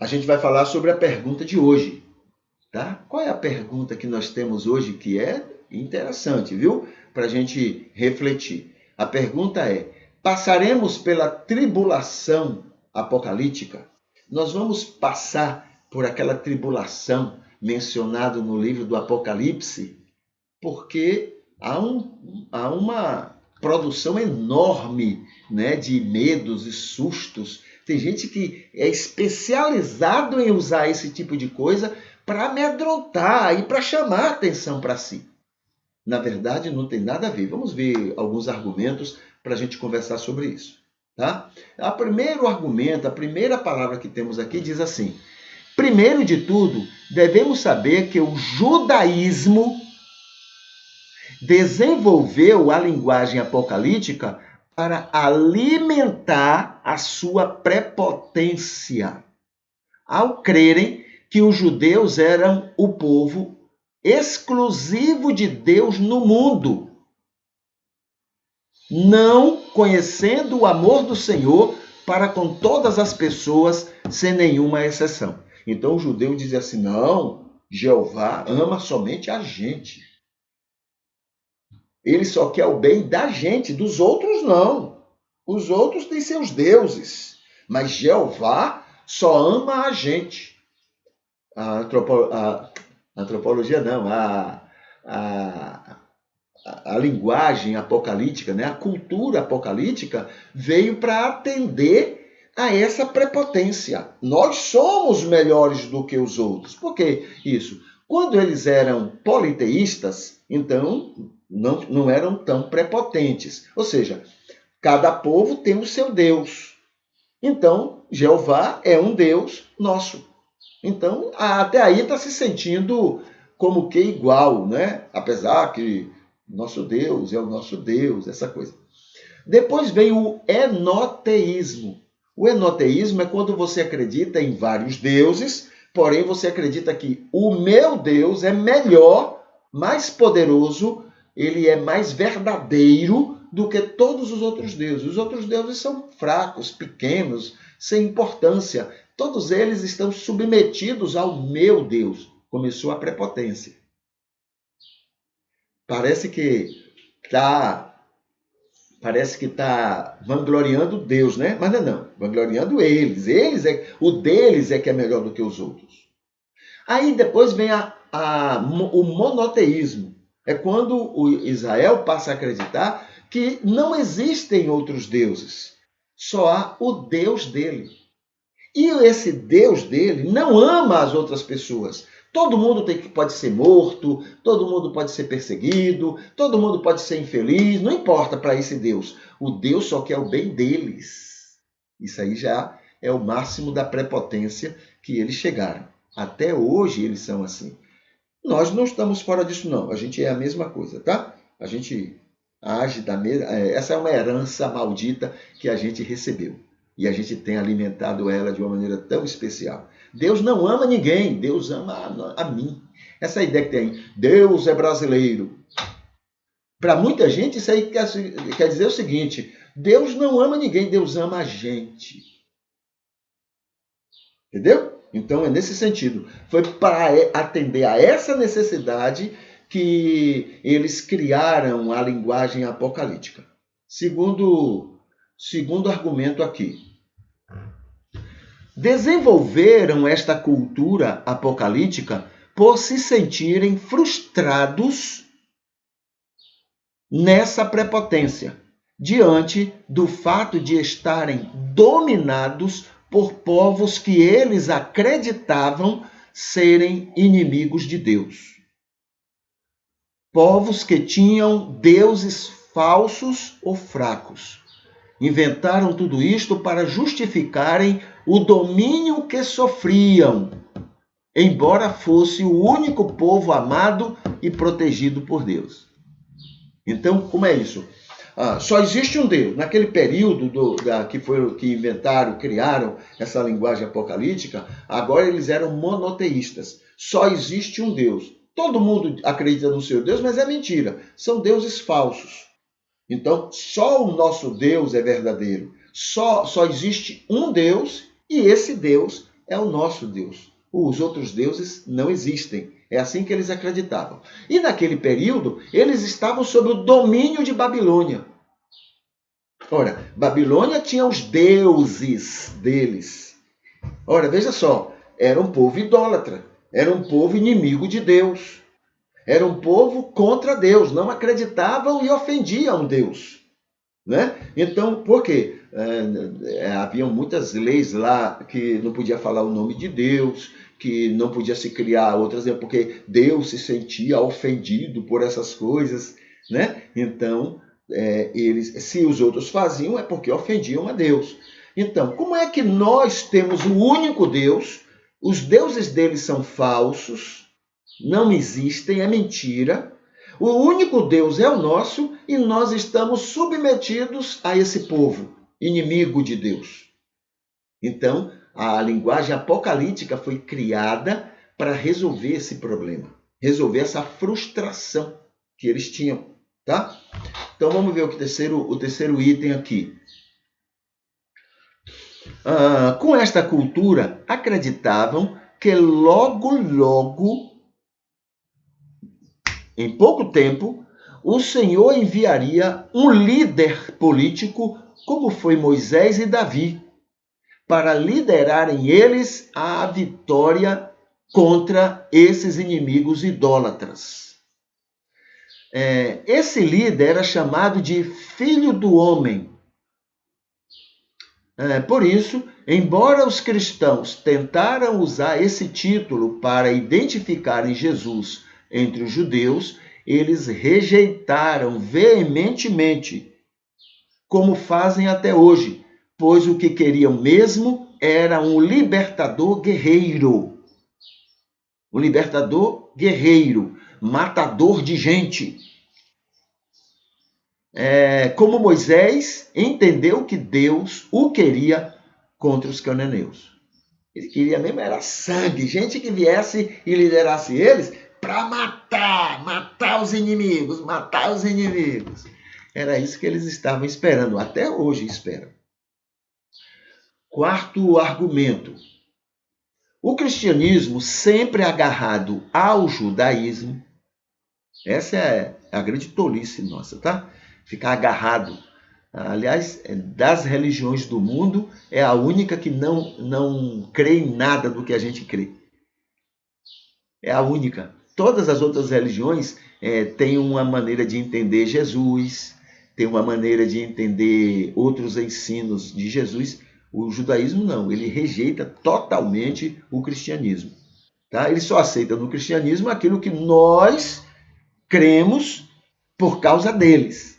a gente vai falar sobre a pergunta de hoje, tá? Qual é a pergunta que nós temos hoje que é interessante, viu? Para a gente refletir. A pergunta é: passaremos pela tribulação apocalíptica? Nós vamos passar por aquela tribulação mencionada no livro do Apocalipse? Porque há uma produção enorme, né, de medos e sustos. Tem gente que é especializado em usar esse tipo de coisa para amedrontar e para chamar atenção para si. Na verdade, não tem nada a ver. Vamos ver alguns argumentos para a gente conversar sobre isso. Tá? O primeiro argumento, a primeira palavra que temos aqui diz assim: primeiro de tudo, devemos saber que o judaísmo desenvolveu a linguagem apocalíptica para alimentar a sua prepotência, ao crerem que os judeus eram o povo exclusivo de Deus no mundo, não conhecendo o amor do Senhor para com todas as pessoas, sem nenhuma exceção. Então o judeu dizia assim: não, Jeová ama somente a gente. Ele só quer o bem da gente, dos outros não. Os outros têm seus deuses, mas Jeová só ama a gente. A antropologia não, a linguagem apocalíptica, né? A cultura apocalíptica veio para atender a essa prepotência. Nós somos melhores do que os outros. Por que isso? Quando eles eram politeístas, então não eram tão prepotentes. Ou seja, cada povo tem o seu Deus. Então, Jeová é um Deus nosso. Então, até aí está se sentindo como que igual, né? Apesar que nosso Deus é o nosso Deus, essa coisa. Depois vem o enoteísmo. O enoteísmo é quando você acredita em vários deuses, porém você acredita que o meu Deus é melhor, mais poderoso, ele é mais verdadeiro do que todos os outros deuses. Os outros deuses são fracos, pequenos, sem importância. Todos eles estão submetidos ao meu Deus. Começou a prepotência. Parece que está vangloriando Deus, né? Mas não, vangloriando eles. O deles é que é melhor do que os outros. Aí depois vem o monoteísmo. É quando o Israel passa a acreditar que não existem outros deuses. Só há o Deus dele. E esse Deus dele não ama as outras pessoas. Todo mundo pode ser morto, todo mundo pode ser perseguido, todo mundo pode ser infeliz, não importa para esse Deus. O Deus só quer o bem deles. Isso aí já é o máximo da prepotência que eles chegaram. Até hoje eles são assim. Nós não estamos fora disso, não. A gente é a mesma coisa, tá? A gente age da mesma... Essa é uma herança maldita que a gente recebeu. E a gente tem alimentado ela de uma maneira tão especial. Deus não ama ninguém, Deus ama a mim. Essa ideia que tem, Deus é brasileiro. Para muita gente, isso aí quer dizer o seguinte: Deus não ama ninguém, Deus ama a gente. Entendeu? Então, é nesse sentido. Foi para atender a essa necessidade que eles criaram a linguagem apocalíptica. Segundo argumento aqui. Desenvolveram esta cultura apocalíptica por se sentirem frustrados nessa prepotência, diante do fato de estarem dominados por povos que eles acreditavam serem inimigos de Deus. Povos que tinham deuses falsos ou fracos. Inventaram tudo isto para justificarem o domínio que sofriam, embora fosse o único povo amado e protegido por Deus. Então, como é isso? Só existe um Deus. Naquele período que inventaram, criaram essa linguagem apocalíptica, agora eles eram monoteístas. Só existe um Deus. Todo mundo acredita no seu Deus, mas é mentira. São deuses falsos. Então, só o nosso Deus é verdadeiro. Só existe um Deus e esse Deus é o nosso Deus. Os outros deuses não existem. É assim que eles acreditavam. E naquele período, eles estavam sob o domínio de Babilônia. Ora, Babilônia tinha os deuses deles. Ora, veja só, era um povo idólatra, era um povo inimigo de Deus, era um povo contra Deus, não acreditavam e ofendiam Deus. Né? Então, por quê? Haviam muitas leis lá que não podia falar o nome de Deus, que não podia se criar outras, porque Deus se sentia ofendido por essas coisas. Né? Então, se os outros faziam, é porque ofendiam a Deus. Então, como é que nós temos o único Deus, os deuses deles são falsos, não existem, é mentira, o único Deus é o nosso e nós estamos submetidos a esse povo, inimigo de Deus. Então, a linguagem apocalíptica foi criada para resolver esse problema, resolver essa frustração que eles tinham, tá? Então, vamos ver o terceiro item aqui. Com esta cultura, acreditavam que logo, em pouco tempo, o Senhor enviaria um líder político, como foi Moisés e Davi, para liderarem eles a vitória contra esses inimigos idólatras. Esse líder era chamado de Filho do Homem. Por isso, embora os cristãos tentaram usar esse título para identificarem Jesus entre os judeus, eles rejeitaram veementemente, como fazem até hoje, pois o que queriam mesmo era um libertador guerreiro. Um libertador guerreiro, matador de gente. Como Moisés entendeu que Deus o queria contra os cananeus. Ele queria mesmo era sangue, gente que viesse e liderasse eles para matar os inimigos, matar os inimigos. Era isso que eles estavam esperando, até hoje esperam. Quarto argumento. O cristianismo, sempre agarrado ao judaísmo, essa é a grande tolice nossa, tá? Ficar agarrado. Aliás, das religiões do mundo, é a única que não crê em nada do que a gente crê. É a única. Todas as outras religiões têm uma maneira de entender Jesus, têm uma maneira de entender outros ensinos de Jesus. O judaísmo não, ele rejeita totalmente o cristianismo. Tá? Ele só aceita no cristianismo aquilo que nós cremos por causa deles.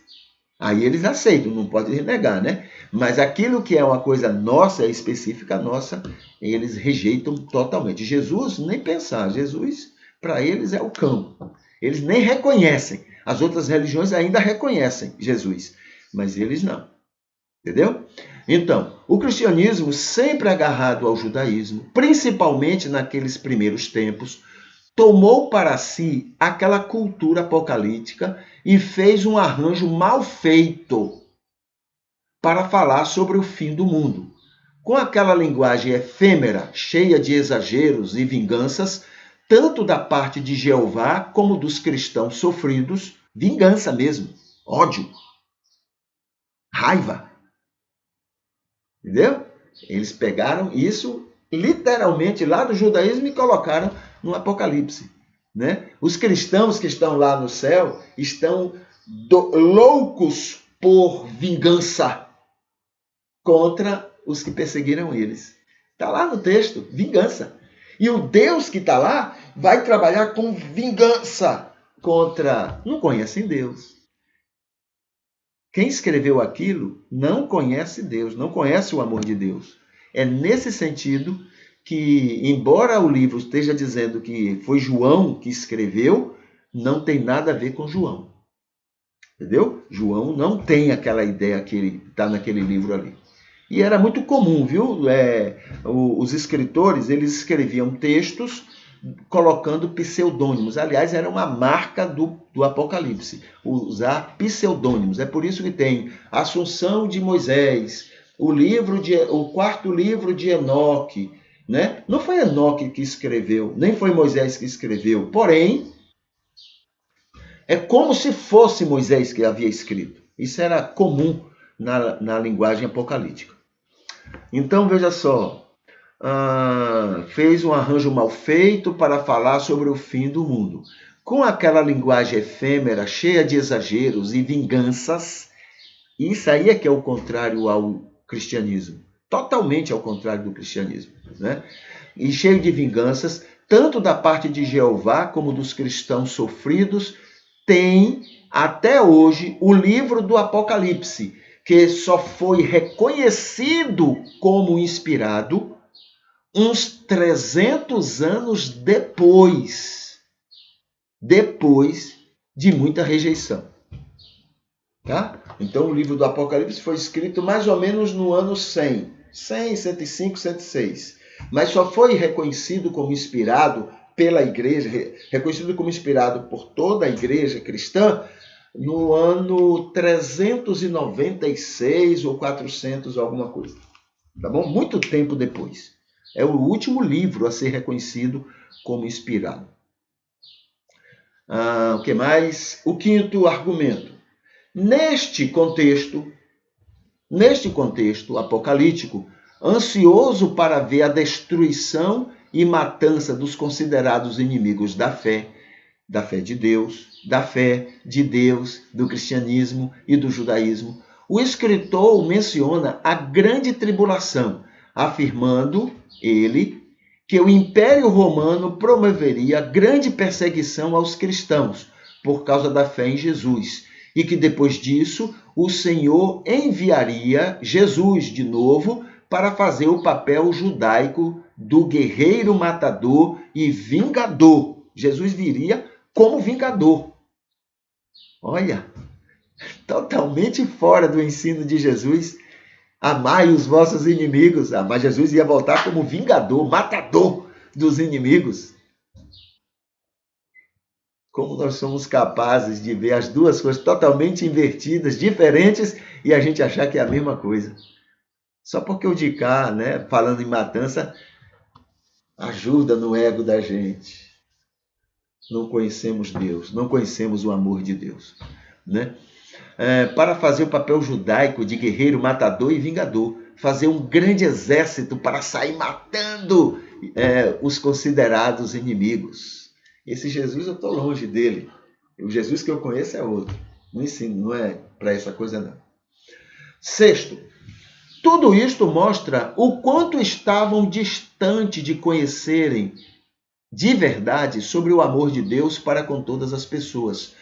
Aí eles aceitam, não pode negar, né? Mas aquilo que é uma coisa nossa, específica nossa, eles rejeitam totalmente. Jesus, nem pensar. Jesus, para eles, é o cão. Eles nem reconhecem. As outras religiões ainda reconhecem Jesus, mas eles não. Entendeu? Então, o cristianismo, sempre agarrado ao judaísmo, principalmente naqueles primeiros tempos, tomou para si aquela cultura apocalíptica e fez um arranjo mal feito para falar sobre o fim do mundo. Com aquela linguagem efêmera, cheia de exageros e vinganças, tanto da parte de Jeová como dos cristãos sofridos, vingança mesmo, ódio, raiva. Entendeu? Eles pegaram isso literalmente lá do judaísmo e colocaram no Apocalipse. Né? Os cristãos que estão lá no céu estão loucos por vingança contra os que perseguiram eles. Está lá no texto, vingança. E o Deus que está lá vai trabalhar com vingança contra... Não conhecem Deus. Quem escreveu aquilo não conhece Deus, não conhece o amor de Deus. É nesse sentido que, embora o livro esteja dizendo que foi João que escreveu, não tem nada a ver com João. Entendeu? João não tem aquela ideia que está naquele livro ali. E era muito comum, viu? Os escritores, eles escreviam textos colocando pseudônimos. Aliás, era uma marca do Apocalipse, usar pseudônimos. É por isso que tem Assunção de Moisés, o quarto livro de Enoque, né? Não foi Enoque que escreveu, nem foi Moisés que escreveu, porém, é como se fosse Moisés que havia escrito. Isso era comum na linguagem apocalíptica. Então, veja só, fez um arranjo mal feito para falar sobre o fim do mundo. Com aquela linguagem efêmera, cheia de exageros e vinganças, isso aí é que é o contrário ao cristianismo. Totalmente ao contrário do cristianismo, né? E cheio de vinganças, tanto da parte de Jeová como dos cristãos sofridos, tem até hoje o livro do Apocalipse, que só foi reconhecido como inspirado uns 300 anos depois de muita rejeição. Tá? Então, o livro do Apocalipse foi escrito mais ou menos no ano 100, 105, 106. Mas só foi reconhecido como inspirado pela igreja, reconhecido como inspirado por toda a igreja cristã, no ano 396 ou 400, alguma coisa. Tá bom? Muito tempo depois. É o último livro a ser reconhecido como inspirado. O que mais? O quinto argumento. Neste contexto apocalíptico, ansioso para ver a destruição e matança dos considerados inimigos da fé de Deus, do cristianismo e do judaísmo, o escritor menciona a grande tribulação, afirmando ele que o Império Romano promoveria grande perseguição aos cristãos por causa da fé em Jesus, e que depois disso o Senhor enviaria Jesus de novo para fazer o papel judaico do guerreiro matador e vingador. Jesus viria como vingador. Olha, totalmente fora do ensino de Jesus. Amai os vossos inimigos. Mas Jesus ia voltar como vingador, matador dos inimigos. Como nós somos capazes de ver as duas coisas totalmente invertidas, diferentes, e a gente achar que é a mesma coisa. Só porque o de cá, né, falando em matança, ajuda no ego da gente. Não conhecemos Deus, não conhecemos o amor de Deus, né? Para fazer o papel judaico de guerreiro, matador e vingador, fazer um grande exército para sair matando os considerados inimigos. Esse Jesus eu estou longe dele. O Jesus que eu conheço é outro. Não ensino, não é para essa coisa não. Sexto, tudo isto mostra o quanto estavam distantes de conhecerem de verdade sobre o amor de Deus para com todas as pessoas.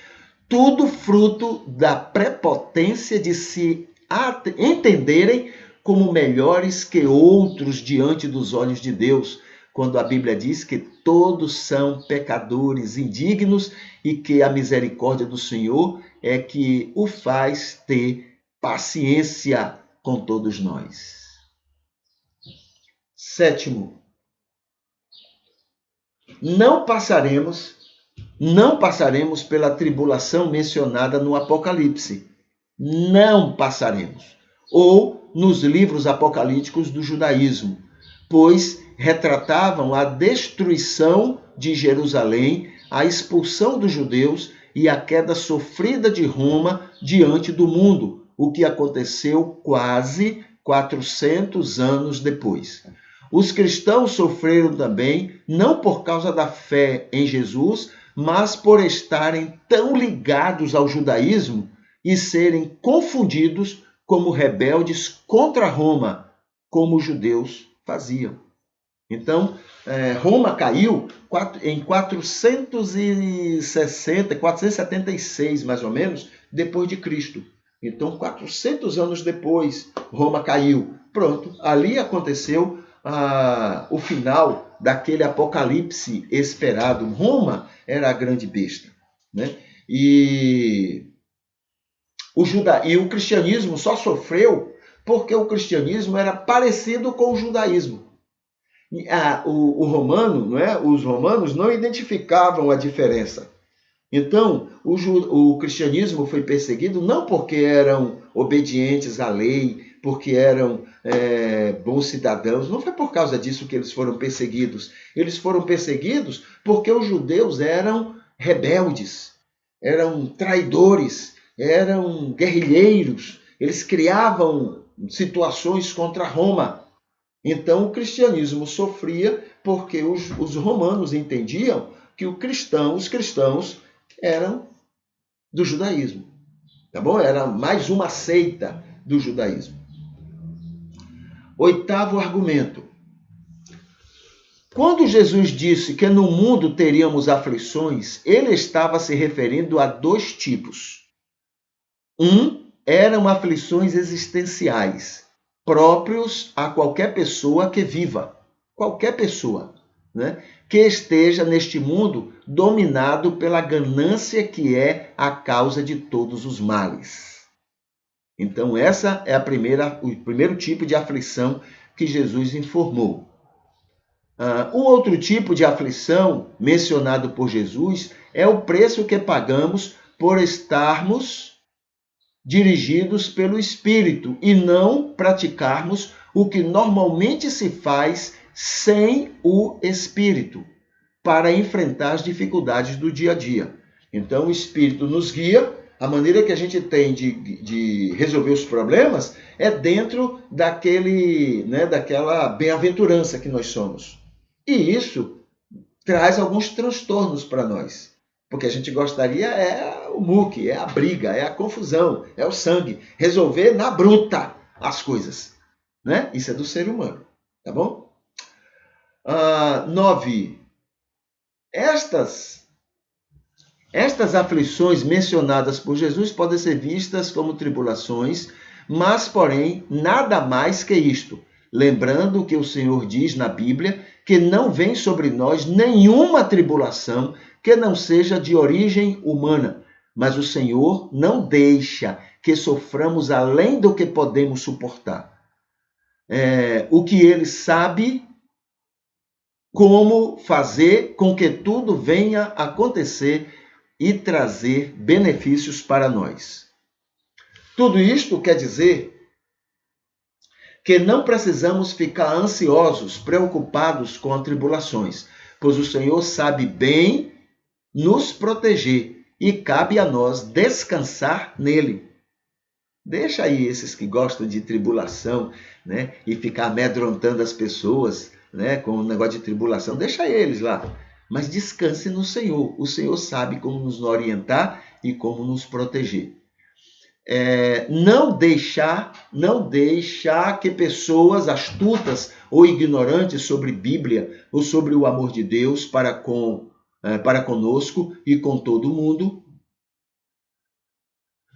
Tudo fruto da prepotência de se entenderem como melhores que outros diante dos olhos de Deus, quando a Bíblia diz que todos são pecadores indignos e que a misericórdia do Senhor é que o faz ter paciência com todos nós. Sétimo, não passaremos pela tribulação mencionada no Apocalipse. Não passaremos. Ou nos livros apocalípticos do judaísmo, pois retratavam a destruição de Jerusalém, a expulsão dos judeus e a queda sofrida de Roma diante do mundo, o que aconteceu quase 400 anos depois. Os cristãos sofreram também, não por causa da fé em Jesus, mas por estarem tão ligados ao judaísmo e serem confundidos como rebeldes contra Roma, como os judeus faziam. Então, Roma caiu em 476, mais ou menos, depois de Cristo. Então, 400 anos depois, Roma caiu. Pronto, ali aconteceu o final daquele apocalipse esperado. Roma era a grande besta, né? E o cristianismo só sofreu porque o cristianismo era parecido com o judaísmo. Os romanos não identificavam a diferença. Então, o cristianismo foi perseguido não porque eram obedientes à lei, porque eram bons cidadãos. Não foi por causa disso que eles foram perseguidos. Eles foram perseguidos porque os judeus eram rebeldes, eram traidores, eram guerrilheiros. Eles criavam situações contra Roma. Então o cristianismo sofria porque os romanos entendiam que os cristãos eram do judaísmo. Tá bom? Era mais uma seita do judaísmo. 8º argumento. Quando Jesus disse que no mundo teríamos aflições, ele estava se referindo a 2 tipos. Eram aflições existenciais, próprios a qualquer pessoa que viva, qualquer pessoa, né, que esteja neste mundo dominado pela ganância que é a causa de todos os males. Então essa é o primeiro tipo de aflição que Jesus informou. O outro tipo de aflição mencionado por Jesus é o preço que pagamos por estarmos dirigidos pelo Espírito e não praticarmos o que normalmente se faz sem o Espírito, para enfrentar as dificuldades do dia a dia. Então, o Espírito nos guia, a maneira que a gente tem de resolver os problemas é dentro daquela bem-aventurança que nós somos. E isso traz alguns transtornos para nós, porque a gente gostaria o muque, é a briga, é a confusão, é o sangue, resolver na bruta as coisas, né? Isso é do ser humano, tá bom? 9. Estas aflições mencionadas por Jesus podem ser vistas como tribulações, mas, porém, nada mais que isto. Lembrando que o Senhor diz na Bíblia que não vem sobre nós nenhuma tribulação que não seja de origem humana, mas o Senhor não deixa que soframos além do que podemos suportar. O que Ele sabe como fazer com que tudo venha a acontecer e trazer benefícios para nós. Tudo isto quer dizer que não precisamos ficar ansiosos, preocupados com as tribulações, pois o Senhor sabe bem nos proteger e cabe a nós descansar nele. Deixa aí esses que gostam de tribulação, né, e ficar amedrontando as pessoas, né, com o negócio de tribulação, deixa eles lá. Mas descanse no Senhor. O Senhor sabe como nos orientar e como nos proteger. Não deixar que pessoas astutas ou ignorantes sobre Bíblia ou sobre o amor de Deus para conosco e com todo mundo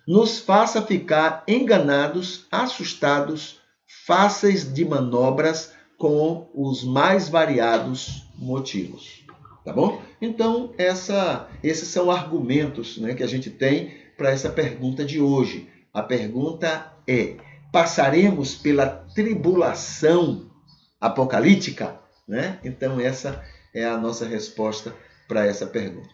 nos faça ficar enganados, assustados, fáceis de manobras com os mais variados motivos. Tá bom? Então, esses são argumentos, né, que a gente tem para essa pergunta de hoje. A pergunta é: passaremos pela tribulação apocalíptica? Né? Então, essa é a nossa resposta para essa pergunta.